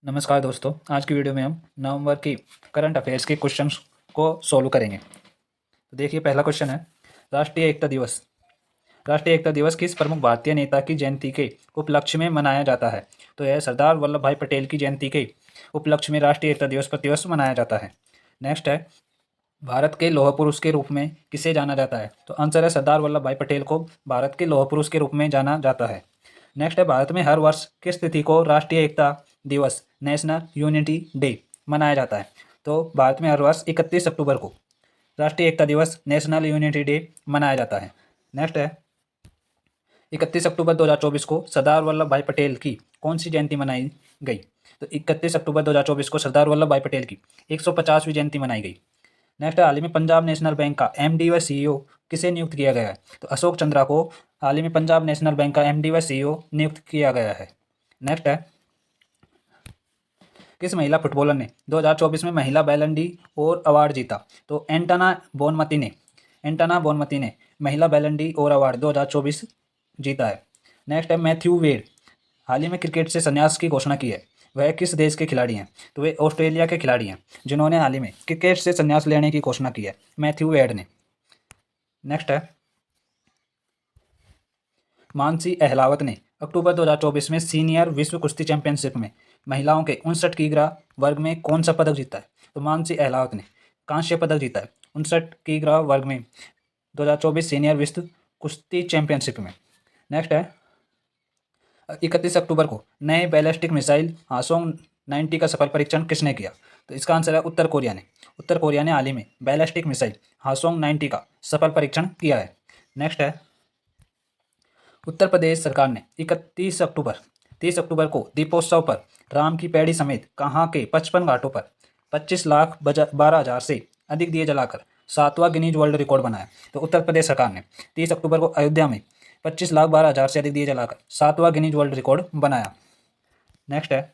नमस्कार दोस्तों, आज की वीडियो में हम नवंबर की करंट अफेयर्स के क्वेश्चंस को सॉल्व करेंगे। तो देखिए, पहला क्वेश्चन है, राष्ट्रीय एकता दिवस। राष्ट्रीय एकता दिवस किस प्रमुख भारतीय नेता की जयंती के उपलक्ष्य में मनाया जाता है? तो यह सरदार वल्लभ भाई पटेल की जयंती के उपलक्ष्य में राष्ट्रीय एकता दिवस प्रतिवर्ष मनाया जाता है। नेक्स्ट है, भारत के लौह पुरुष के रूप में किसे जाना जाता है? तो आंसर है, सरदार वल्लभ भाई पटेल को भारत के लौह पुरुष के रूप में जाना जाता है। नेक्स्ट है, भारत में हर वर्ष किस तिथि को राष्ट्रीय एकता दिवस नेशनल यूनिटी डे मनाया जाता है? तो भारत में हर वर्ष 31 अक्टूबर को राष्ट्रीय एकता दिवस नेशनल यूनिटी डे मनाया जाता है। नेक्स्ट है, 31 अक्टूबर 2024 को सरदार वल्लभ भाई पटेल की कौन सी जयंती मनाई गई? तो 31 अक्टूबर 2024 को सरदार वल्लभ भाई पटेल की 150वीं जयंती मनाई गई। नेक्स्ट है, हाल ही में पंजाब नेशनल बैंक का एमडी व सीईओ किसे नियुक्त किया गया है? तो अशोक चंद्रा को हाल ही में पंजाब नेशनल बैंक का एमडी व सीईओ नियुक्त किया गया है। नेक्स्ट है, किस महिला फुटबॉलर ने 2024 में महिला बैलन डी और अवार्ड जीता? तो एंटाना बोनमती ने महिला बैलन डी और अवार्ड 2024 जीता है। नेक्स्ट है, मैथ्यू वेड हाल ही में क्रिकेट से संन्यास की घोषणा की है। वह किस देश के खिलाड़ी हैं? तो वे ऑस्ट्रेलिया के खिलाड़ी हैं जिन्होंने हाल ही में क्रिकेट से संन्यास लेने की घोषणा की है, मैथ्यू वेड ने। नेक्स्ट है, मानसी अहलावत ने अक्टूबर 2024 में सीनियर विश्व कुश्ती चैंपियनशिप में महिलाओं के 59 किग्रा वर्ग में कौन सा पदक जीता है? तो मानसी अहलावत ने कांस्य पदक जीता है 59 किग्रा वर्ग में 2024 सीनियर विश्व कुश्ती चैंपियनशिप में। नेक्स्ट है, 31 अक्टूबर को नए बैलिस्टिक मिसाइल हासोंग 90 का सफल परीक्षण किसने किया? तो इसका आंसर है, उत्तर कोरिया ने। उत्तर कोरिया ने हाल ही में बैलिस्टिक मिसाइल हासोंग 90 का सफल परीक्षण किया है। नेक्स्ट है, उत्तर प्रदेश सरकार ने 30 अक्टूबर को दीपोत्सव पर राम की पैड़ी समेत कहाँ के 55 घाटों पर 25,12,000 से अधिक दिए जलाकर 7वां गिनीज वर्ल्ड रिकॉर्ड बनाया। तो उत्तर प्रदेश सरकार ने 30 अक्टूबर को अयोध्या में 25,12,000 से अधिक दिए जलाकर 7वां गिनीज वर्ल्ड रिकॉर्ड बनाया। नेक्स्ट है,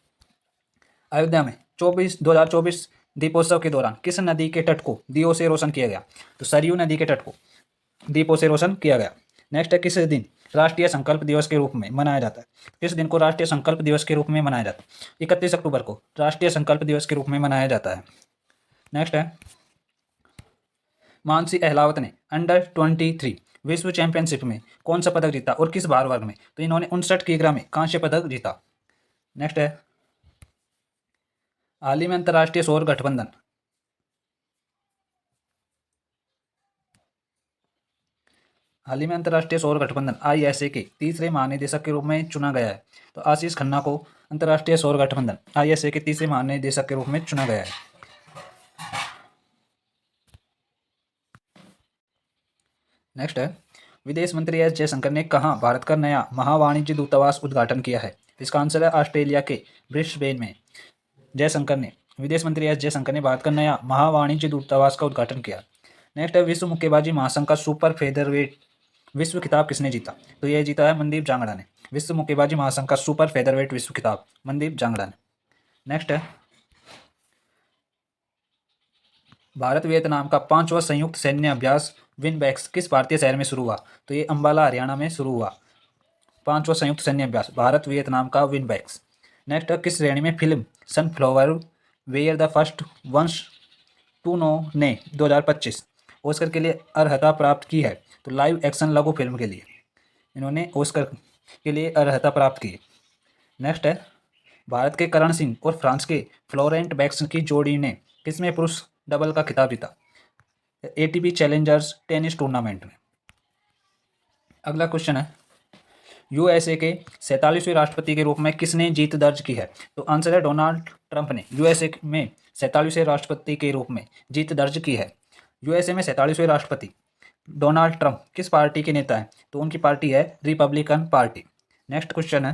अयोध्या में 2024 दीपोत्सव के दौरान किस नदी के तट को दियों से रोशन किया गया? तो सरयू नदी के तट को दीपों से रोशन किया गया। नेक्स्ट है, किस दिन राष्ट्रीय संकल्प दिवस के रूप में मनाया जाता है? किस दिन को राष्ट्रीय संकल्प दिवस के रूप में मनाया जाता है? 31 अक्टूबर को राष्ट्रीय संकल्प दिवस के रूप में मनाया जाता है। नेक्स्ट है, मानसी अहलावत ने अंडर 23 विश्व चैंपियनशिप में कौन सा पदक जीता और किस भार वर्ग में? तो इन्होंने 59 किग्रा में कांस्य पदक जीता। नेक्स्ट है, हाल ही में अंतर्राष्ट्रीय सौर गठबंधन ISA के तीसरे महानिदेशक के रूप में चुना गया है। तो आशीष खन्ना को अंतर्राष्ट्रीय सौर गठबंधन ISA के तीसरे महानिदेशक के रूप में चुना गया है। नेक्स्ट है, विदेश मंत्री एस जयशंकर ने कहाँ भारत का नया महावाणिज्य दूतावास उद्घाटन किया है? इसका आंसर है, ऑस्ट्रेलिया के ब्रिस्बेन में विदेश मंत्री एस जयशंकर ने भारत का नया महावाणिज्य दूतावास का उद्घाटन किया। नेक्स्ट है, विश्व मुक्केबाजी महासंघ का सुपर फेदरवेट विश्व खिताब किसने जीता? तो यह जीता है मनदीप जांगड़ा ने। विश्व मुक्केबाजी महासंघ का सुपर फेदरवेट विश्व खिताब मनदीप जांगड़ा ने। नेक्स्ट है, भारत वियतनाम का 5वां संयुक्त सैन्य अभ्यास विनबैक्स किस भारतीय शहर में शुरू हुआ? तो ये अंबाला हरियाणा में शुरू हुआ। 5वां संयुक्त सैन्य अभ्यास भारत वियतनाम का विनबैक्स। नेक्स्ट है, किस श्रेणी में film sunflower were the first ones to know ने 2025 ऑस्कर के लिए अर्हता प्राप्त की है? तो लाइव एक्शन लघु फिल्म के लिए इन्होंने ऑस्कर के लिए अर्हता प्राप्त की। नेक्स्ट है, भारत के करण सिंह और फ्रांस के फ्लोरेंट बैक्स की जोड़ी ने किसमें पुरुष डबल का खिताब जीता? ATP चैलेंजर्स टेनिस टूर्नामेंट में। अगला क्वेश्चन है, USA के 47वें राष्ट्रपति के रूप में किसने जीत दर्ज की है? तो आंसर है, डोनाल्ड ट्रंप ने USA में 47वें राष्ट्रपति के रूप में जीत दर्ज की है। USA में 47वें राष्ट्रपति डोनाल्ड ट्रंप किस पार्टी के नेता हैं? तो उनकी पार्टी है रिपब्लिकन पार्टी। नेक्स्ट क्वेश्चन है,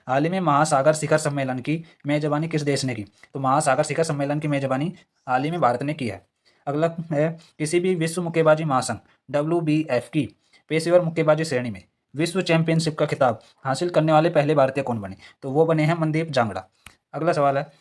हाल ही में महासागर शिखर सम्मेलन की मेजबानी किस देश ने की? तो महासागर शिखर सम्मेलन की मेजबानी हाल ही में भारत ने की है। अगला है, किसी भी विश्व मुक्केबाजी महासंघ WBF की पेशेवर मुक्केबाजी श्रेणी में विश्व चैंपियनशिप का खिताब हासिल करने वाले पहले भारतीय कौन बने? तो वो बने हैं मनदीप जांगड़ा। अगला सवाल है,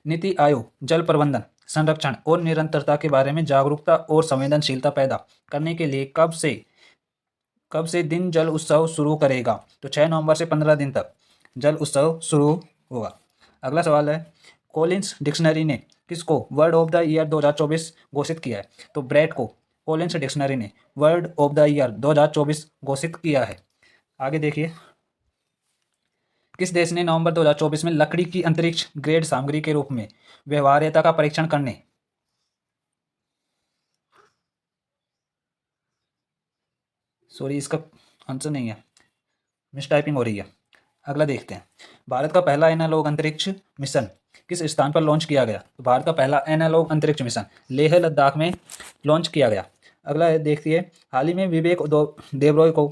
नीति आयोग जल प्रबंधन, संरक्षण और निरंतरता के बारे में जागरूकता और संवेदनशीलता पैदा करने के लिए कब से दिन जल उत्सव शुरू करेगा? तो 6 नवंबर से 15 दिन तक जल उत्सव शुरू होगा। अगला सवाल है, कॉलिंस डिक्शनरी ने किसको वर्ड ऑफ द ईयर 2024 घोषित किया है? तो ब्रेड को कॉलिंस डिक्शनरी ने वर्ड ऑफ द ईयर 2024 घोषित किया है। आगे देखिए, किस देश ने नवंबर 2024 में लकड़ी की अंतरिक्ष ग्रेड सामग्री के रूप में व्यवहार्यता का परीक्षण करने, सॉरी इसका आंसर नहीं है, मिस टाइपिंग हो रही है। अगला देखते हैं, भारत का पहला एनालॉग अंतरिक्ष मिशन किस स्थान पर लॉन्च किया गया? तो भारत का पहला एनालॉग अंतरिक्ष मिशन लेह लद्दाख में लॉन्च किया गया। अगला है, देखिए, हाल ही में देबरॉय को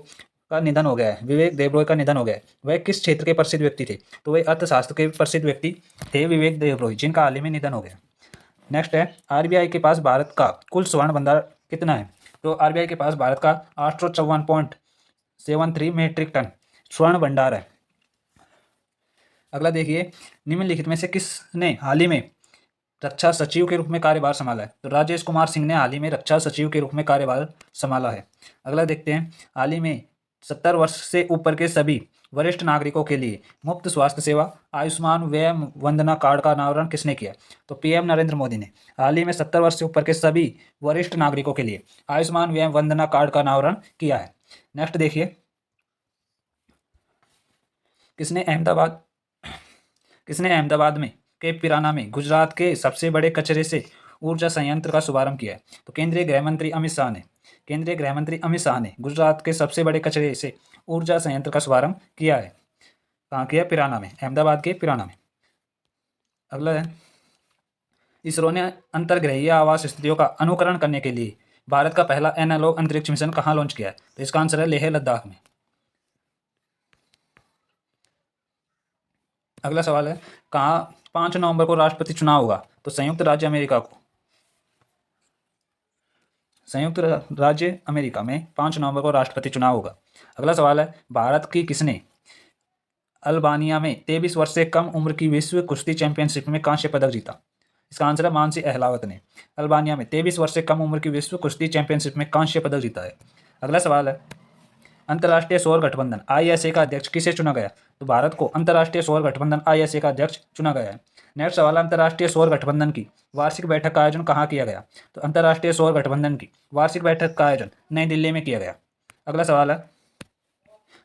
का निधन हो गया है। विवेक देबरॉय का निधन हो गया है। वह किस क्षेत्र के प्रसिद्ध व्यक्ति थे? तो वे अर्थशास्त्र के प्रसिद्ध व्यक्ति थे, विवेक देबरॉय, जिनका हाल ही में निधन हो गया। नेक्स्ट है, आरबीआई के पास भारत का कुल स्वर्ण भंडार कितना है? तो आरबीआई के पास भारत का 854.73 मीट्रिक टन स्वर्ण भंडार है। अगला देखिए, निम्नलिखित में से किसने हाल ही में रक्षा सचिव के रूप में कार्यभार संभाला है? तो राजेश कुमार सिंह ने हाल ही में रक्षा सचिव के रूप में कार्यभार संभाला है। अगला देखते हैं, हाल ही में 70 वर्ष से ऊपर के सभी वरिष्ठ नागरिकों के लिए मुफ्त स्वास्थ्य सेवा आयुष्मान व्यय वंदना कार्ड का अनावरण किसने किया? तो पीएम नरेंद्र मोदी ने हाल ही में 70 वर्ष से ऊपर के सभी वरिष्ठ नागरिकों के लिए आयुष्मान व्यय वंदना कार्ड का अनावरण किया है। नेक्स्ट देखिए, किसने अहमदाबाद में के पिराना में गुजरात के सबसे बड़े कचरे से ऊर्जा संयंत्र का शुभारंभ किया है? तो केंद्रीय गृह मंत्री अमित शाह ने गुजरात के सबसे बड़े कचरे से ऊर्जा संयंत्र का शुभारंभ किया है। कहाँ किया? पिराना में, अहमदाबाद के पिराना में। अगला है, इसरो ने अंतर्ग्रहीय आवास स्थितियों का अनुकरण करने के लिए भारत का पहला एनालॉग अंतरिक्ष मिशन कहाँ लॉन्च किया है? तो इसका आंसर है लेह लद्दाख में। अगला सवाल है, कहाँ 5 नवंबर को राष्ट्रपति चुनाव होगा? तो संयुक्त राज्य अमेरिका में 5 नवंबर को राष्ट्रपति चुनाव होगा। अगला सवाल है, भारत की किसने अल्बानिया में 23 वर्ष से कम उम्र की विश्व कुश्ती चैंपियनशिप में कांस्य पदक जीता? इसका आंसर है मानसी अहलावत ने अल्बानिया में 23 वर्ष से कम उम्र की विश्व कुश्ती चैंपियनशिप में कांस्य पदक जीता है। अगला सवाल है, अंतर्राष्ट्रीय सौर गठबंधन आईएसए का अध्यक्ष किसे चुना गया? तो भारत को अंतर्राष्ट्रीय सौर गठबंधन आईएसए का अध्यक्ष चुना गया है। नेक्स्ट सवाल, अंतर्राष्ट्रीय सौर गठबंधन की वार्षिक बैठक का आयोजन कहाँ किया गया? तो अंतर्राष्ट्रीय सौर गठबंधन की वार्षिक बैठक का आयोजन नई दिल्ली में किया गया। अगला सवाल है,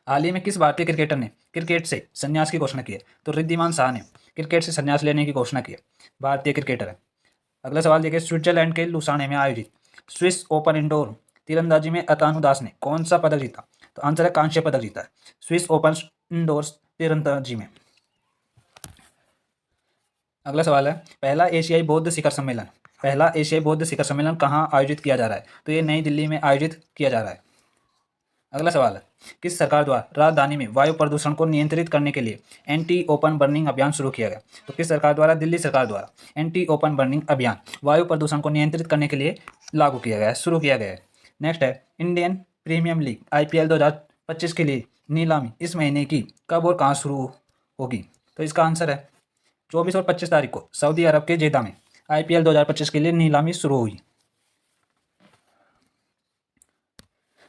हाल ही में किस भारतीय क्रिकेटर ने क्रिकेट से संन्यास की घोषणा की है? तो रिद्धिमान शाह ने क्रिकेट से संन्यास लेने की घोषणा की है, भारतीय क्रिकेटर है। अगला सवाल देखिए, स्विट्जरलैंड के लुसाने में आयोजित स्विस ओपन इंडोर तीरंदाजी में अतानु दास ने कौन सा पदक जीता? तो आंसर है कांस्य पदक जीता है स्विस ओपन इंडोर तीरंदाजी में। अगला सवाल है, पहला एशियाई बौद्ध शिखर सम्मेलन कहाँ आयोजित किया जा रहा है? तो ये नई दिल्ली में आयोजित किया जा रहा है। अगला सवाल है, किस सरकार द्वारा राजधानी में वायु प्रदूषण को नियंत्रित करने के लिए एंटी ओपन बर्निंग अभियान शुरू किया गया? तो किस सरकार द्वारा? दिल्ली सरकार द्वारा एंटी ओपन बर्निंग अभियान वायु प्रदूषण को नियंत्रित करने के लिए लागू किया गया है, शुरू किया गया है। नेक्स्ट है, इंडियन प्रीमियम लीग आईपीएल 2025 के लिए नीलामी इस महीने की कब और कहाँ शुरू होगी? तो इसका आंसर है 24 और 25 तारीख को सऊदी अरब के जेदा में आईपीएल 2025 के लिए नीलामी शुरू हुई।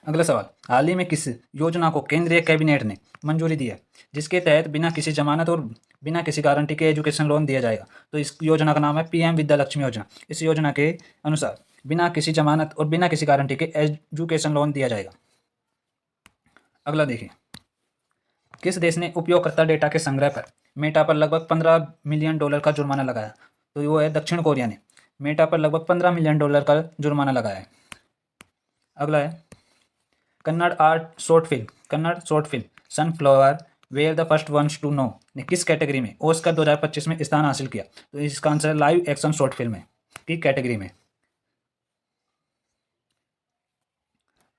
अगला सवाल, हाल ही में किस योजना को केंद्रीय कैबिनेट ने मंजूरी दी है जिसके तहत बिना किसी जमानत और बिना किसी गारंटी के एजुकेशन लोन दिया जाएगा? तो इस योजना का नाम है पीएम विद्या लक्ष्मी योजना। इस योजना के अनुसार बिना किसी जमानत और बिना किसी गारंटी के एजुकेशन लोन दिया जाएगा। अगला देखिए, किस देश ने उपयोगकर्ता डेटा के संग्रह पर मेटा पर लगभग $15 मिलियन का जुर्माना लगाया? तो वो है दक्षिण कोरिया ने मेटा पर लगभग $15 मिलियन का जुर्माना लगाया है। अगला है, Kannada short film sunflower were the first ones to know ने किस कैटेगरी में ऑस्कर 2025 में स्थान हासिल किया? तो इसका आंसर है लाइव एक्शन शॉर्ट फिल्म की कैटेगरी में।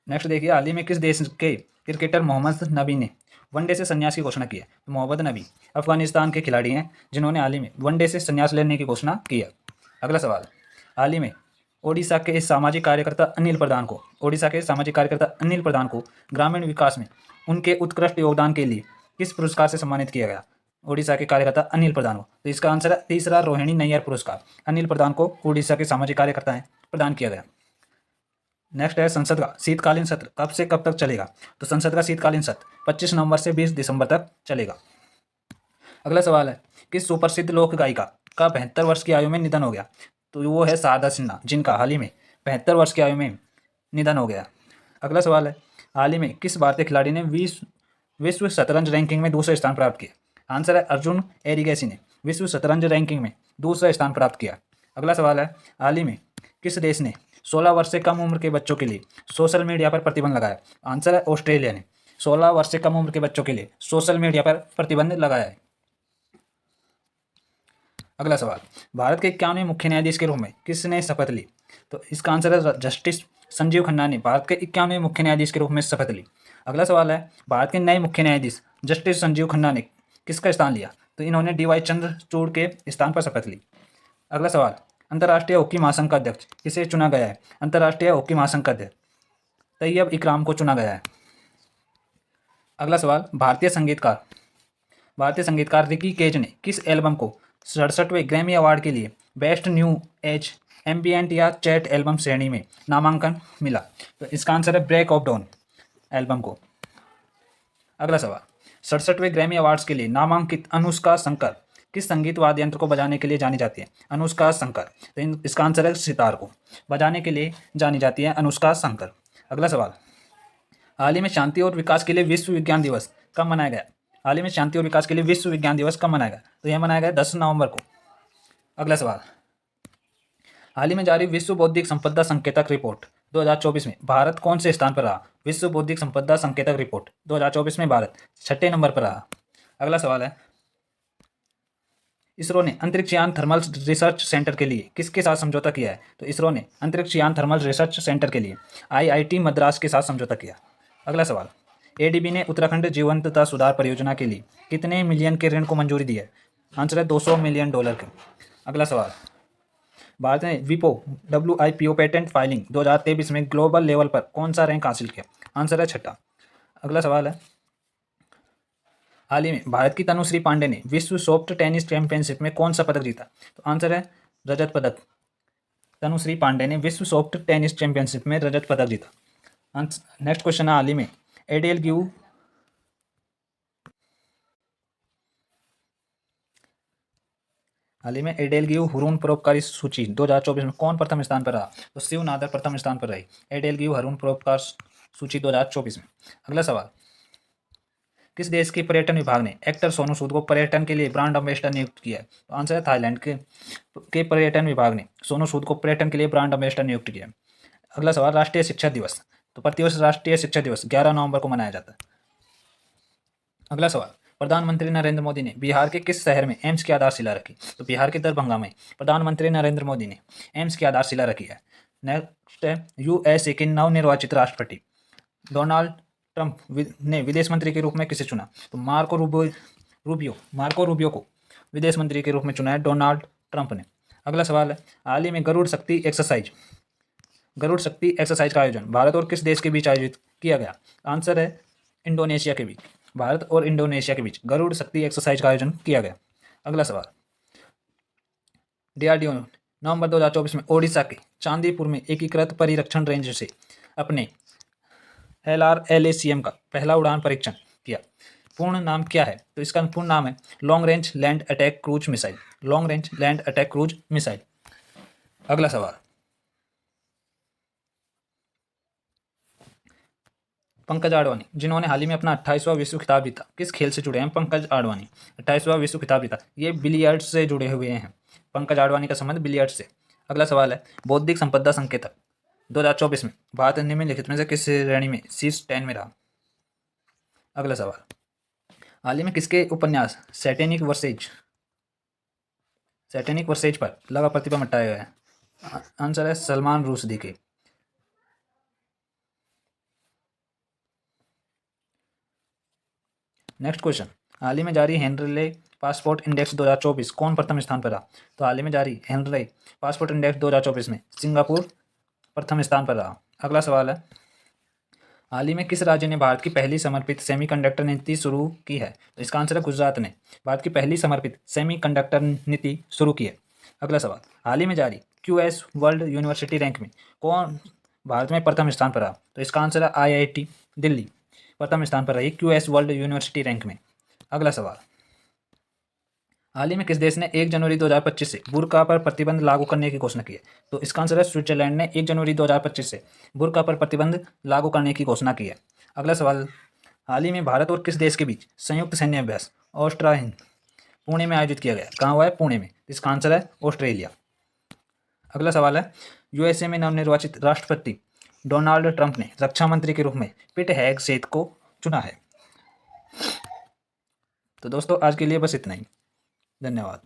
नेक्स्ट देखिए, हाल ही में किस देश के क्रिकेटर मोहम्मद नबी ने वनडे से संन्यास की घोषणा की है? तो मोहम्मद नबी अफगानिस्तान के खिलाड़ी हैं जिन्होंने हाल ही में वनडे से संन्यास लेने की घोषणा की है। अगला सवाल, हाल ही में ओडिशा के सामाजिक कार्यकर्ता अनिल प्रधान को ग्रामीण विकास में उनके उत्कृष्ट योगदान के लिए किस पुरस्कार से सम्मानित किया गया? ओडिशा के कार्यकर्ता अनिल प्रधान को, तो इसका आंसर है तीसरा रोहिणी नैयर पुरस्कार अनिल प्रधान को ओडिशा के सामाजिक कार्यकर्ता हैं प्रदान किया गया। नेक्स्ट है, संसद का शीतकालीन सत्र कब से कब तक चलेगा? तो संसद का शीतकालीन सत्र 25 नवंबर से 20 दिसंबर तक चलेगा। अगला सवाल है, किस सुप्रसिद्ध लोक गायिका का 72 वर्ष की आयु में निधन हो गया? तो वो है शारदा सिन्हा, जिनका हाल ही में 72 वर्ष की आयु में निधन हो गया। अगला सवाल है, हाल ही में किस भारतीय खिलाड़ी ने विश्व शतरंज रैंकिंग में दूसरा स्थान प्राप्त किया? आंसर है अर्जुन एरिगैसी ने विश्व शतरंज रैंकिंग में दूसरा स्थान प्राप्त किया। अगला सवाल है, हाल ही में किस देश ने 16 वर्ष से कम उम्र के बच्चों के लिए सोशल मीडिया पर प्रतिबंध लगाया? आंसर है ऑस्ट्रेलिया ने 16 वर्ष से कम उम्र के बच्चों के लिए सोशल मीडिया पर प्रतिबंध लगाया है। अगला सवाल, भारत के 91वें मुख्य न्यायाधीश के रूप में किसने शपथ ली? तो इसका आंसर है जस्टिस संजीव खन्ना ने भारत के 91वें मुख्य न्यायाधीश के रूप में शपथ ली। अगला सवाल है, भारत के नए मुख्य न्यायाधीश जस्टिस संजीव खन्ना ने किसका स्थान लिया? तो इन्होंने DY चंद्रचूड़ के स्थान पर शपथ ली। अगला सवाल, अंतर्राष्ट्रीय हॉकी महासंघ का अध्यक्ष किसे चुना गया है? अंतर्राष्ट्रीय हॉकी महासंघ का अध्यक्ष तैयब इकराम को चुना गया है। अगला सवाल, भारतीय संगीतकार रिकी केज ने किस एल्बम को 67वें ग्रैमी अवार्ड के लिए बेस्ट न्यू एज एम्बियंट या चैट एल्बम श्रेणी में नामांकन मिला? तो इसका आंसर है ब्रेक ऑफ डॉन एल्बम को। अगला सवाल, 67वें ग्रैमी अवार्ड्स के लिए नामांकित अनुष्का शंकर किस संगीत वाद्य यंत्र को बजाने के लिए जानी जाती है? अनुष्का शंकर, तो इसका आंसर है सितार को बजाने के लिए जानी जाती है अनुष्का शंकर। अगला सवाल, हाल ही में शांति और विकास के लिए विश्व विज्ञान दिवस कब मनाया गया? हाल ही में शांति और विकास के लिए विश्व विज्ञान दिवस कब मनाया गया? तो यह मनाया गया 10 नवंबर को। अगला सवाल, हाल ही में जारी विश्व बौद्धिक संपदा संकेतक रिपोर्ट 2024 में भारत कौन से स्थान पर रहा? विश्व बौद्धिक संपदा संकेतक रिपोर्ट 2024 में भारत 6ठे नंबर पर रहा। अगला सवाल है, इसरो ने अंतरिक्ष यान थर्मल रिसर्च सेंटर के लिए किसके साथ समझौता किया है? तो इसरो ने अंतरिक्ष यान थर्मल रिसर्च सेंटर के लिए IIT मद्रास के साथ समझौता किया। अगला सवाल, ADB ने उत्तराखंड जीवंतता सुधार परियोजना के लिए कितने मिलियन के ऋण को मंजूरी दी है? आंसर है $200 मिलियन के। अगला सवाल, भारत ने WIPO पेटेंट फाइलिंग 2023 में ग्लोबल लेवल पर कौन सा रैंक हासिल किया? आंसर है 6ठा। अगला सवाल है, हाल ही में भारत की तनुश्री पांडे ने विश्व सॉफ्ट टेनिस चैंपियनशिप में कौन सा पदक जीता? तो आंसर है रजत पदक। तनुश्री पांडे ने विश्व सॉफ्ट टेनिस चैंपियनशिप में रजत पदक जीता। नेक्स्ट क्वेश्चन है, हाल ही में एडेल गिव हुरून परोपकारी सूची 2024 में कौन प्रथम स्थान पर रहा? तो शिव नादर प्रथम स्थान पर रही एडेल गिव हुरून परोपकार सूची 2024 में। अगला सवाल, किस देश के पर्यटन विभाग ने एक्टर सोनू सूद को पर्यटन के लिए ब्रांड एम्बेसडर नियुक्त किया है? तो आंसर है थाईलैंड के पर्यटन विभाग ने सोनू सूद को पर्यटन के लिए ब्रांड एम्बेसडर नियुक्त किया है। अगला सवाल, राष्ट्रीय शिक्षा दिवस, तो प्रतिवर्ष राष्ट्रीय शिक्षा दिवस 11 नवंबर को मनाया जाता है। अगला सवाल, प्रधानमंत्री नरेंद्र मोदी ने बिहार के किस शहर में एम्स की आधारशिला रखी? तो बिहार के दरभंगा में प्रधानमंत्री नरेंद्र मोदी ने एम्स की आधारशिला रखी है। नेक्स्ट है, USA के नवनिर्वाचित राष्ट्रपति डोनाल्ड ट्रंप ने विदेश मंत्री के रूप में किसे चुना? तो मार्को रूबियो को विदेश मंत्री के रूप में चुना है डोनाल्ड ट्रंप ने। अगला सवाल है, हाल ही में गरुड़ शक्ति एक्सरसाइज का आयोजन भारत और किस देश के बीच आयोजित किया गया? आंसर है इंडोनेशिया के बीच। भारत और इंडोनेशिया के बीच गरुड़ शक्ति एक्सरसाइज का आयोजन किया गया। अगला सवाल, DRDO नवंबर 2024 में ओडिशा के चांदीपुर में एकीकृत परिरक्षण रेंज से अपने LRLACM का पहला उड़ान परीक्षण किया। पूर्ण नाम क्या है? तो इसका पूर्ण नाम है long range land attack cruise missile. अगला सवाल, पंकज आडवाणी जिन्होंने हाल ही में अपना 28वां विश्व खिताब जीता, किस खेल से जुड़े हैं पंकज आडवाणी? 28वां विश्व खिताब जीता, ये बिलियर्ड्स से जुड़े हुए हैं। पंकज आडवाणी का संबंध बिलियर्ड्स से। अगला सवाल है, बौद्धिक संपदा संकेतक 2024 में भारत निम्नलिखित में से किस श्रेणी में शीर्ष 10 में रहा? अगला सवाल, हाल ही में किसके उपन्यास सैटेनिक वर्सेज पर लगा प्रतिबंध हटाया गया है? आंसर है सलमान रुश्दी के। नेक्स्ट क्वेश्चन, हाल ही में जारी हेनरी पासपोर्ट इंडेक्स 2024 कौन प्रथम स्थान पर रहा? तो हाल ही में जारी हेनरी पासपोर्ट इंडेक्स 2024 में सिंगापुर प्रथम स्थान पर रहा। अगला सवाल है, हाल ही में किस राज्य ने भारत की पहली समर्पित सेमीकंडक्टर नीति शुरू की है? तो इसका आंसर है गुजरात ने भारत की पहली समर्पित सेमीकंडक्टर नीति शुरू की है। अगला सवाल, हाल ही में जारी QS वर्ल्ड यूनिवर्सिटी रैंक में कौन भारत में प्रथम स्थान पर रहा? तो इसका आंसर है IIT दिल्ली प्रथम स्थान पर रही QS वर्ल्ड यूनिवर्सिटी रैंक में। अगला सवाल, हाल ही में किस देश ने 1 जनवरी 2025 से बुर्का पर प्रतिबंध लागू करने की घोषणा की है? तो इसका आंसर है स्विट्जरलैंड ने 1 जनवरी 2025 से बुर्का पर प्रतिबंध लागू करने की घोषणा की है। अगला सवाल, हाल ही में भारत और किस देश के बीच संयुक्त सैन्य अभ्यास ऑस्ट्राइन पुणे में आयोजित किया गया? कहाँ हुआ है? पुणे में। इसका आंसर है ऑस्ट्रेलिया। अगला सवाल है, यूएसए में नवनिर्वाचित राष्ट्रपति डोनाल्ड ट्रंप ने रक्षा मंत्री के रूप में पिट हेगसेथ को चुना है। तो दोस्तों आज के लिए बस इतना ही। धन्यवाद।